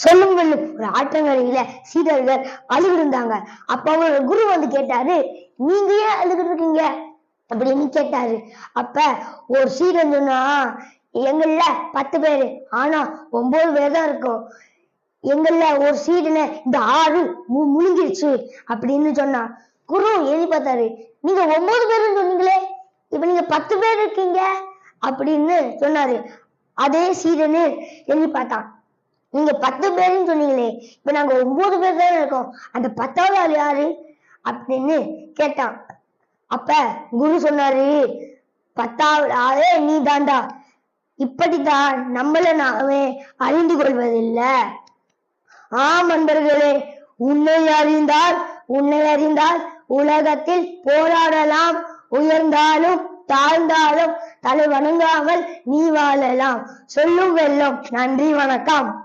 சொல்லுங்கள் ஒரு ஆற்றங்கரையில சீடர்கள் அழுகிருந்தாங்க. அப்ப அவங்க குரு வந்து கேட்டாரு, நீங்க ஏன் அழுகிட்டு இருக்கீங்க அப்படின்னு கேட்டாரு. அப்ப ஒரு சீடன் சொன்னா, எங்கள்ல 10 பேரு ஆனா 9 பேர் தான் இருக்கோம். எங்கள்ல ஒரு சீடனை இந்த ஆறு முழுங்கிருச்சு அப்படின்னு சொன்னா. குரு எழுதி பார்த்தாரு, நீங்க 9 பேருன்னு சொன்னீங்களே, இப்ப நீங்க 10 பேர் இருக்கீங்க அப்படின்னு சொன்னாரு. அதே சீடனு எழுதி பார்த்தான், நீங்க 10 பேருன்னு சொன்னீங்களே, இப்ப நாங்க 9 பேர் தான் இருக்கோம், அந்த 10வது ஆள் யாரு அப்படின்னு கேட்டான். அப்ப குரு சொன்னாரு, 10வது ஆளே நீ தாண்டா. இப்படித்தான் நம்மள நாமே அறிந்து கொள்வதில்லை. ஆம் அன்பர்களே, உன்னை அறிந்தால் உலகத்தில் போராடலாம், உயர்ந்தாலும் தாழ்ந்தாலும் தலை வணங்காமல் நீ வாழலாம். சொல்லும் வெல்லும். நன்றி, வணக்கம்.